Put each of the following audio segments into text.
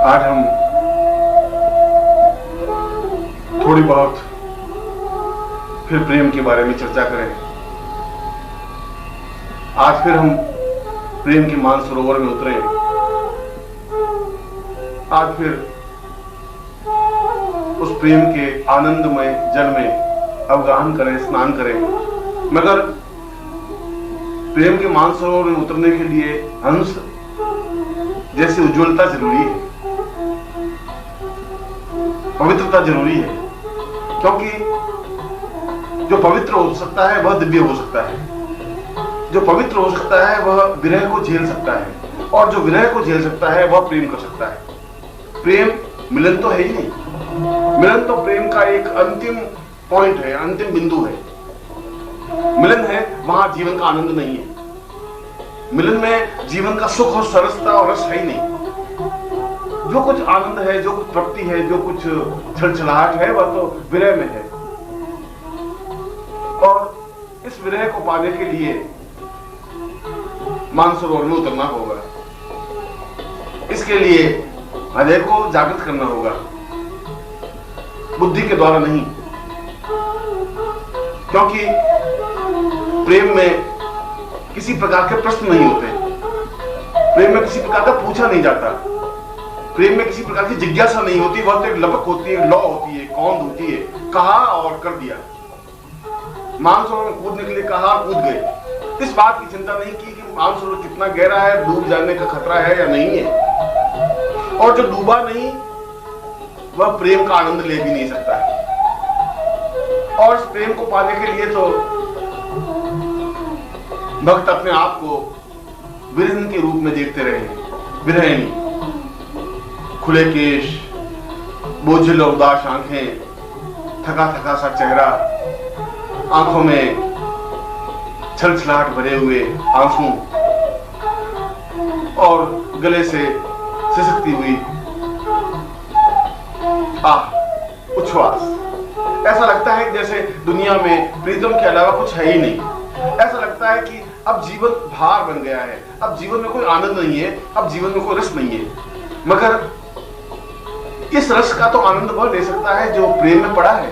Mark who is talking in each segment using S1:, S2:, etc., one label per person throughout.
S1: आज हम थोड़ी बहुत फिर प्रेम के बारे में चर्चा करें। आज फिर हम प्रेम के मानसरोवर में उतरे। आज फिर उस प्रेम के आनंदमय जल में अवगाहन करें, स्नान करें। मगर प्रेम के मानसरोवर में उतरने के लिए हंस जैसी उज्ज्वलता जरूरी है, पवित्रता जरूरी है, क्योंकि जो पवित्र हो सकता है वह दिव्य हो सकता है, जो पवित्र हो सकता है वह विरह को झेल सकता है, और जो विरह को झेल सकता है वह प्रेम कर सकता है। प्रेम मिलन तो है ही नहीं, मिलन तो प्रेम का एक अंतिम पॉइंट है, अंतिम बिंदु है। मिलन है, वहां जीवन का आनंद नहीं है। मिलन में जीवन का सुख और सरसता और रस है ही नहीं। जो कुछ आनंद है, जो कुछ तृप्ति है, जो कुछ छलछलाहट है, वह तो विरह में है। और इस विरह को पाने के लिए मानसरोवर में उतरना होगा। इसके लिए हृदय को जागृत करना होगा, बुद्धि के द्वारा नहीं, क्योंकि प्रेम में किसी प्रकार के प्रश्न नहीं होते, प्रेम में किसी प्रकार का पूछा नहीं जाता, प्रेम में किसी प्रकार की जिज्ञासा नहीं होती। वह तो एक लपक होती है, लौ होती है, कौंध होती है, कहा और कर दिया। मानसरोवर में कूदने के लिए कहा, कूद गए। इस बात की चिंता नहीं की कि मानसरोवर कितना गहरा है, डूब जाने का खतरा है या नहीं है। और जो डूबा नहीं वह प्रेम का आनंद ले भी नहीं सकता है। और इस प्रेम को पाने के लिए तो भक्त अपने आप को विरहन के रूप में देखते रहे। विरहिणी, खुले केश, बोझिल और उदास आंखें, थका थका सा चेहरा, आंखों में छलछलाहट भरे हुए आंसू और गले से सिसकती हुई उच्छ्वास। ऐसा लगता है जैसे दुनिया में प्रीतम के अलावा कुछ है ही नहीं। ऐसा लगता है कि अब जीवन भार बन गया है, अब जीवन में कोई आनंद नहीं है, अब जीवन में कोई रस नहीं है। मगर इस रस का तो आनंद वह ले सकता है जो प्रेम में पड़ा है।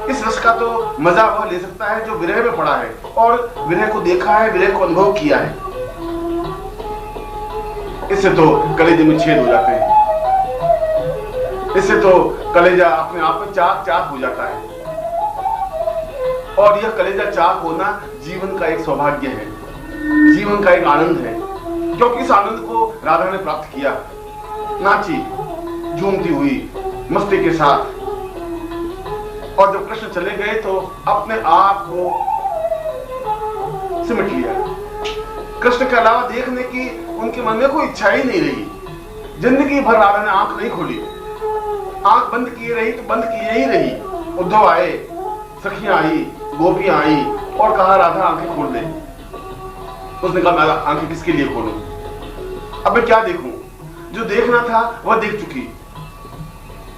S1: इस रस का तो मजा वह ले सकता है जो विरह में पड़ा है और विरह को देखा है, विरह को अनुभव किया है। इससे तो कलेजे में छेद हो जाते हैं, इससे तो कलेजा अपने आप में चाक चाक हो जाता है। और यह कलेजा चाक होना जीवन का एक सौभाग्य है, जीवन का एक आनंद है, क्योंकि इस आनंद को राधा ने प्राप्त किया, नाची झूमती हुई मस्ती के साथ। और जब कृष्ण चले गए तो अपने आप को सिमट लिया। कृष्ण के अलावा देखने की उनके मन में कोई इच्छा ही नहीं रही। जिंदगी भर राधा ने आंख नहीं खोली, आंख बंद किए रही तो बंद किए ही रही। उद्धव आए, सखियां आई, गोपियां आई और कहा राधा आंखें खोल दे। उसने कहा मैं आंखें किसके लिए खोलूं, अब मैं क्या देखूं? जो देखना था वह देख चुकी,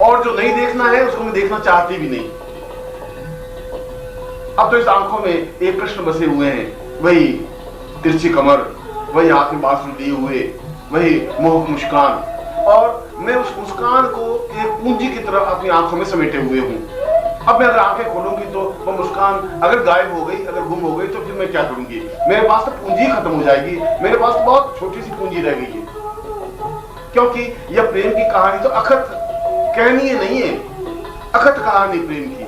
S1: और जो नहीं देखना है उसको मैं देखना चाहती भी नहीं। अब तो इस आंखों में एक कृष्ण बसे हुए हैं, वही तिरछी कमर, वही हाथ में बांसुरी लिए हुए, वही मोहक मुस्कान, और मैं उस मुस्कान को एक पूंजी की तरह अपनी आंखों में समेटे हुए हूं। अब मैं अगर आंखें खोलूंगी तो वह मुस्कान अगर गायब हो गई, अगर गुम हो गई, तो फिर मैं क्या करूंगी? मेरे पास तो पूंजी खत्म हो जाएगी, मेरे पास तो बहुत छोटी सी पूंजी रह गई है। क्योंकि यह प्रेम की कहानी तो अखत कहनीय नहीं है, अखत कहानी प्रेम की।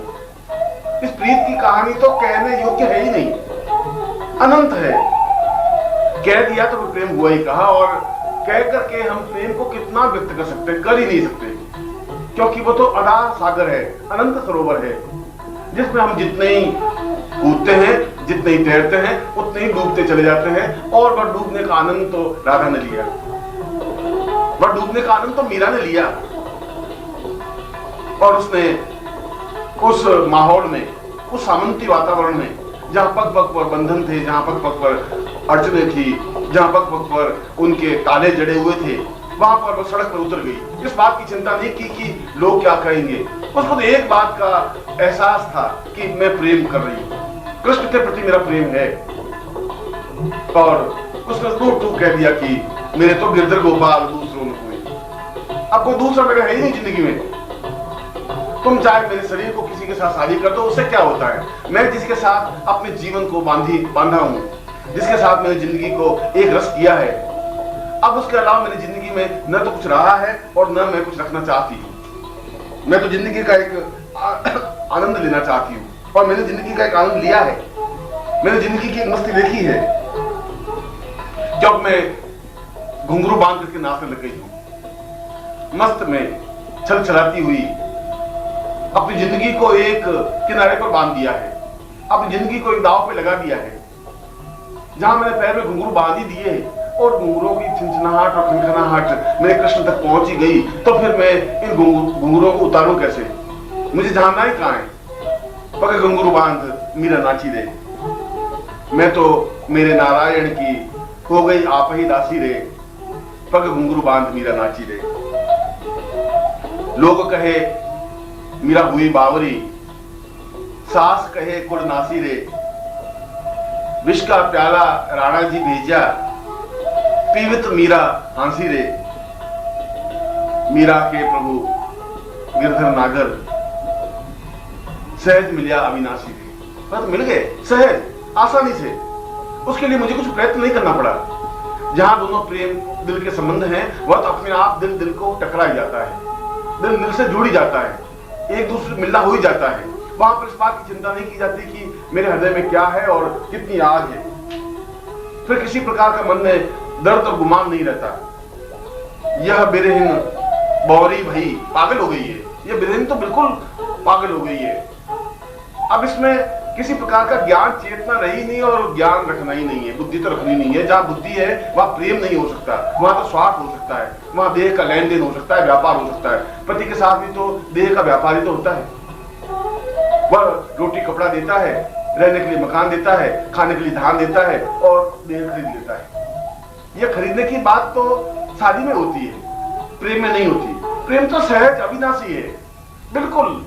S1: इस प्रीत की कहानी तो कहने योग्य है ही नहीं, अनंत है। कह दिया तो प्रेम हुआ ही कहा, और कह करके हम प्रेम को कितना व्यक्त कर सकते हैं? कर ही नहीं सकते, क्योंकि वो तो अगाध सागर है, अनंत सरोवर है, जिसमें हम जितने ही कूदते हैं, जितने ही तैरते हैं, उतने ही डूबते चले जाते हैं। और वह डूबने का आनंद तो राधा ने लिया, वह डूबने का आनंद तो मीरा ने लिया। और उसने उस माहौल में, उस सामंती वातावरण में, जहां पग पग पर बंधन थे, जहां पग पग पर अड़चनें थी, जहां पग पग पर उनके ताले जड़े हुए थे, वहां पर वो सड़क पर उतर गई। इस बात की चिंता नहीं की कि लोग क्या कहेंगे। उसको तो एक बात का एहसास था कि मैं प्रेम कर रही हूं, कृष्ण के प्रति मेरा प्रेम है। और उसने टूट टूट कह दिया कि मेरे तो गिरधर गोपाल दूसरों में हुए। अब कोई दूसरा मेरा है ही नहीं जिंदगी में। तुम चाहे मेरे शरीर को किसी के साथ शादी कर दो, उससे क्या होता है? मैं जिसके साथ अपने जीवन को बांधा हूं, जिसके साथ मैंने जिंदगी को एक रस किया है, अब उसके अलावा मेरी जिंदगी में न तो कुछ रहा है और न मैं कुछ रखना चाहती हूँ। मैं तो जिंदगी का एक आनंद लेना चाहती हूँ और मैंने जिंदगी का एक आनंद लिया है। मैंने जिंदगी की एक मस्ती देखी है जब मैं घुंघरू बांध करके नाचने लग गई हूँ। मस्त में छल छलाती हुई अपनी जिंदगी को एक किनारे पर बांध दिया है, अपनी जिंदगी को एक दांव पे लगा दिया है। जहां मैंने पैर में घुंघरू बांध ही दिए और घुंघरूओं की छिनछनाहट और खनखनाहट मेरे कृष्ण तक पहुंच ही गई, तो फिर मैं इन घुंघरूओं को उतारूं कैसे? मुझे जानना ही कहां है। पग घुंघरू बांध मीरा नाची रे, मैं तो मेरे नारायण की हो गई आप ही दासी रे। पग घुंघरू बांध मीरा नाची रे। लोग कहे मीरा हुई बावरी, सास कहे कुड़ नासी रे। विष का प्याला राणा जी भेजा, पीवित मीरा हांसी रे। मीरा के प्रभु गिरधर नागर, सहज मिलिया अविनाशी रे। तो मिल गए सहज, आसानी से। उसके लिए मुझे कुछ प्रयत्न नहीं करना पड़ा। जहां दोनों प्रेम दिल के संबंध हैं, वह तो अपने आप दिल को टकरा ही जाता है, दिल से जुड़ ही जाता है, एक दूसरे से मिलना हो ही जाता है। वहां पर इस बात की चिंता नहीं की जाती कि मेरे हृदय में क्या है और कितनी आग है। फिर किसी प्रकार का मन में दर्द और गुमान नहीं रहता। यह बिरहिन बौरी भई पागल हो गई है, यह बिरहिन तो बिल्कुल पागल हो गई है। अब इसमें किसी प्रकार का ज्ञान चेतना रही नहीं और ज्ञान रखना ही नहीं है, बुद्धि तो रखनी नहीं है। जहां बुद्धि है वहां प्रेम नहीं हो सकता, वहां तो स्वार्थ हो सकता है, वहां देह का लेन देन हो सकता है, व्यापार हो सकता है। पति के साथ भी तो देह का व्यापार ही तो होता है। वह रोटी कपड़ा देता है, रहने के लिए मकान देता है, खाने के लिए धान देता है और देह खरीद लेता है। यह खरीदने की बात तो शादी में होती है, प्रेम में नहीं होती। प्रेम तो सहज अविनाशी है, बिल्कुल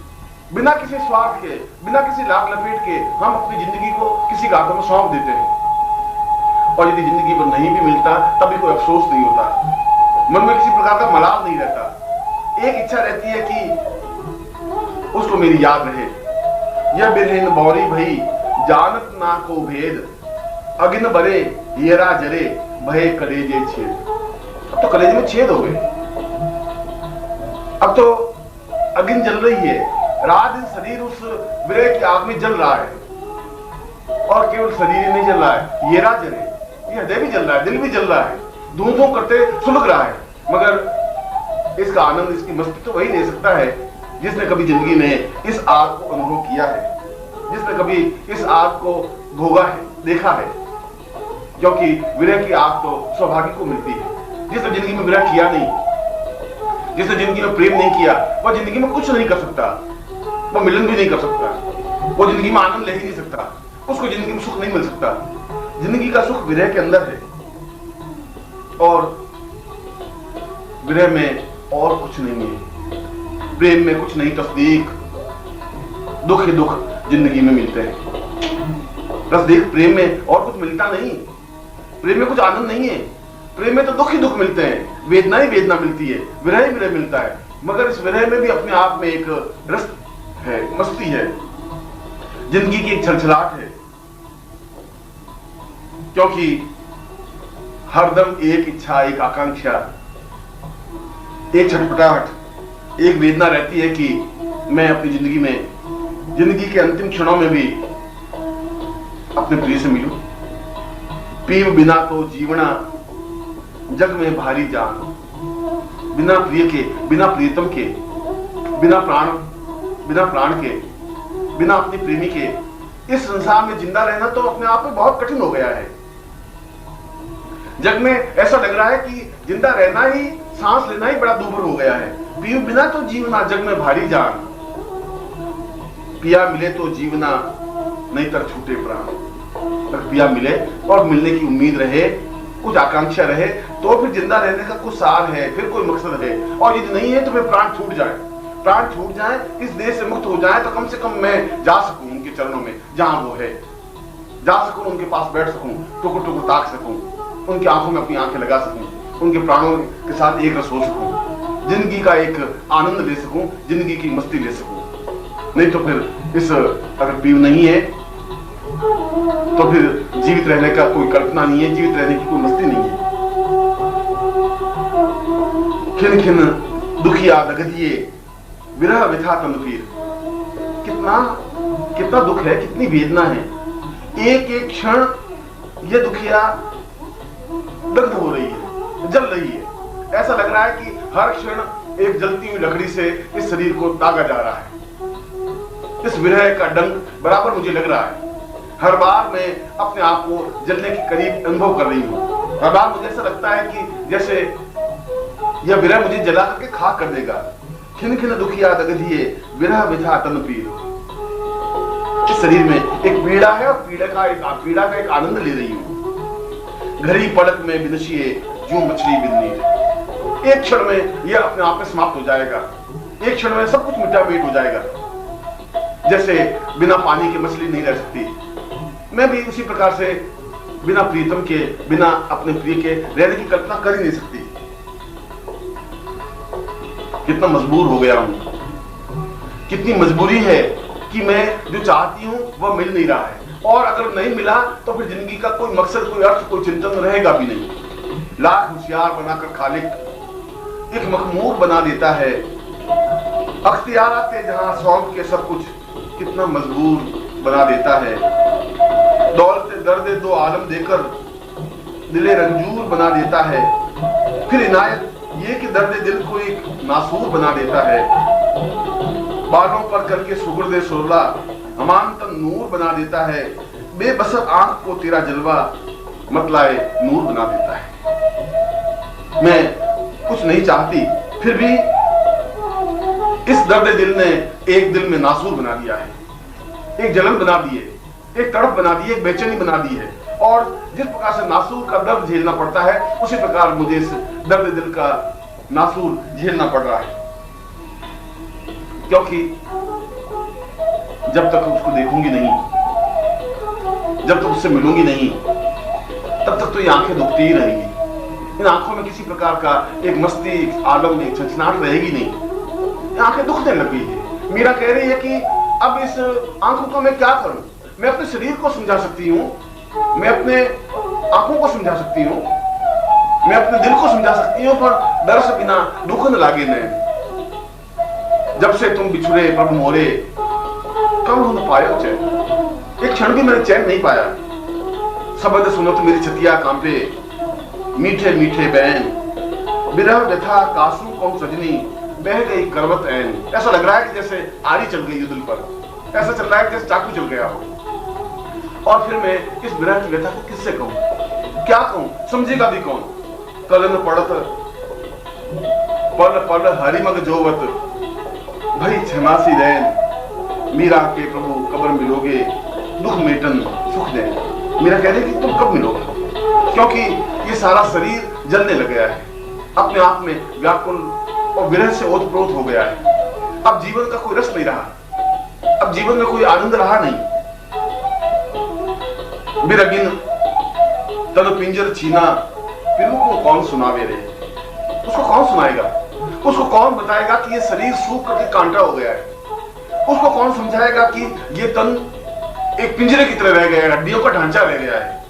S1: बिना किसी स्वार्थ के, बिना किसी लाभ लपेट के हम अपनी जिंदगी को किसी के हाथों में सौंप देते हैं। और यदि जिंदगी पर नहीं भी मिलता तब भी कोई अफसोस नहीं होता, मन में किसी प्रकार का मलाल नहीं रहता। एक इच्छा रहती है कि उसको मेरी याद रहे। यह बिरहिन बौरी भई जानत ना को भेद, अगिन बरे येरा जरे भय कलेजे छेद। अब तो कलेजे में छेद हो गए, अब तो अगिन जल रही है, रात दिन शरीर उस विरह की आग में जल रहा है। और केवल शरीर ही नहीं जल रहा है, येरा जरे, ये हृदय भी जल रहा है, दिल भी जल रहा है, धूम धूम करते सुलग रहा है। मगर इसका आनंद, इसकी मस्ती तो वही ले सकता है जिसने कभी जिंदगी में इस आग को अनुभव किया है, जिसने कभी इस आग को भोगा है, देखा है। क्योंकि विरह की आग तो सौभाग्य को मिलती है। जिसने जिंदगी में विरह किया नहीं, जिसने जिंदगी में प्रेम नहीं किया, वह जिंदगी में कुछ नहीं कर सकता, वह मिलन भी नहीं कर सकता, वो जिंदगी में आनंद ले ही नहीं सकता, उसको जिंदगी में सुख नहीं मिल सकता। जिंदगी का सुख विरह के अंदर है और विरह में और कुछ नहीं है। प्रेम में कुछ नहीं, तस्दीक, दुख ही दुख जिंदगी में मिलते हैं। तस्दीक प्रेम में और कुछ मिलता नहीं, प्रेम में कुछ आनंद नहीं है। प्रेम में तो दुख ही दुख मिलते हैं, वेदना ही वेदना मिलती है, विरह ही विरह मिलता है। मगर इस विरह में भी अपने आप में एक रस है, मस्ती है, जिंदगी की एक छलछलाहट है। क्योंकि हरदम एक इच्छा, एक आकांक्षा, एक छटपटाहट, एक वेदना रहती है कि मैं अपनी जिंदगी में, जिंदगी के अंतिम क्षणों में भी अपने प्रिय से मिलूं। पीव बिना तो जीवना जग में भारी जान, बिना प्रिय के, बिना प्रियतम के, बिना प्राण के, बिना अपने प्रेमी के इस संसार में जिंदा रहना तो अपने आप में बहुत कठिन हो गया है। जग में ऐसा लग रहा है कि जिंदा रहना ही, सांस लेना ही बड़ा दूभर हो गया है। पीव बिना तो जीवना जग में भारी जान, पिया मिले तो जीवना नहीं तर छूटे प्राण। अगर पिया मिले और मिलने की उम्मीद रहे, कुछ आकांक्षा रहे, तो फिर जिंदा रहने का कुछ सार है, फिर कोई मकसद है। और यदि नहीं है तो फिर प्राण छूट जाए, इस देह से मुक्त हो जाए, तो कम से कम मैं जा सकूं उनके चरणों में, जहां वो है, जा सकूं, उनके पास बैठ सकूं, टुकुर टुकुर ताक सकूं, उनकी आंखों में अपनी आंखें लगा सकूं, उनके प्राणों के साथ एक रस हो सकूं। जिंदगी का एक आनंद ले सकूं, जिंदगी की मस्ती ले सकूं। नहीं तो फिर इस अगर पीव नहीं है तो फिर जीवित रहने का कोई कल्पना नहीं है, जीवित रहने की कोई मस्ती नहीं है। खिन खिन दुखिया दगदिए विरह विथा तन पीर। कितना कितना दुख है, कितनी वेदना है। एक एक क्षण ये दुखिया दग्ध हो रही है, जल रही है। ऐसा लग रहा है कि हर क्षण एक जलती हुई लकड़ी से इस शरीर को दागा जा रहा है। इस विरह का डंक बराबर मुझे लग रहा है। हर बार मैं अपने आप को जलने के करीब अनुभव कर रही हूँ। हर बार मुझे ऐसा लगता है कि जैसे यह विरह मुझे जला करके खाक कर देगा। खिन खिन दुखिया दगधिए विरह विथा तन पीर। इस शरीर में एक पीड़ा है और पीड़ा का एक आनंद ले रही हूँ। घड़ी पलक में बिनशिए जो मछली बिन्नी। एक क्षण में यह अपने आप में समाप्त हो जाएगा। एक क्षण में सब कुछ मिटा मीट हो जाएगा। जैसे बिना पानी के मछली नहीं रह सकती, मैं भी उसी प्रकार से बिना प्रीतम के, बिना अपने प्रिय के रहने की कल्पना कर ही नहीं सकती। कितना मजबूर हो गया हूं, कितनी मजबूरी है कि मैं जो चाहती हूं वह मिल नहीं रहा है। और अगर नहीं मिला तो फिर जिंदगी का कोई मकसद, कोई अर्थ, कोई चिंतन रहेगा भी नहीं। लाख होशियार बनाकर खालिक एक मखमूर बना देता है। अख्तियारात जहां सौंप के सब कुछ कितना मजबूर बना देता है। दौलत दर्द दो आलम देकर दिले रंजूर बना देता है। फिर इनायत ये कि दर्द दिल को एक नासूर बना देता है। बालों पर करके सुगुर्दे सुरला अमानतन नूर बना देता है। बेबसर आंख को तेरा जलवा मतलाए नूर बना देता है। मैं कुछ नहीं चाहती, फिर भी इस दर्द दिल ने एक दिल में नासूर बना दिया है। एक जलन बना दी है, एक तड़प बना दी है, एक बेचैनी बना दी है। और जिस प्रकार से नासूर का दर्द झेलना पड़ता है, उसी प्रकार मुझे इस दर्द दिल का नासूर झेलना पड़ रहा है। क्योंकि जब तक उसको देखूंगी नहीं, जब तक उससे मिलूंगी नहीं, तब तक तो ये आंखें दुखती ही रहेंगी। इन आंखों में किसी प्रकार का एक मस्ती, एक आलम, एक छछनाहट रहेगी नहीं। ये आंखें दुखने लगी है। मीरा कह रही है कि अब इस आंखों को मैं क्या करूं? मैं अपने शरीर को समझा सकती हूँ, मैं अपने आंखों को समझा सकती हूँ, मैं अपने दिल को समझा सकती हूँ, पर दर्श बिना दुख न लागे नैन। जब से तुम बिछुड़े प्रभु मोरे कब न पायो चैन। एक क्षण भी मैंने चैन नहीं पाया। शब्द सुनो तो मेरी छतिया कांपे, मीठे मीठे बैन विरह व्यथा कासू कौन सजनी बह गई करवत ऐन। ऐसा लग रहा है कि जैसे आरी चल गई दिल पर, ऐसा चल रहा है कि जैसे चाकू चल गया हो। और फिर मैं इस विरह की व्यथा को किससे कहूं, क्या कहूं, समझेगा भी कौन? कलन पड़त पल पल हरिमग जोवत भई क्षमासी रैन। मीरा के प्रभु कबर मिलोगे दुख मेटन सुख दे। मीरा कह रही कि तुम कब मिलोगे, क्योंकि ये सारा शरीर जलने लग गया है, अपने आप में व्याकुल और विरह से ओतप्रोत हो गया है। अब जीवन का कोई रस नहीं रहा, अब जीवन में कोई आनंद रहा नहीं। बिरगिन तन पिंजर छीना पिलू को कौन सुनावे रे। उसको कौन सुनाएगा, उसको कौन बताएगा कि ये शरीर सूख करके कांटा हो गया है? उसको कौन समझाएगा कि ये तन एक पिंजरे की तरह रह गया है, हड्डियों का ढांचा रह गया है?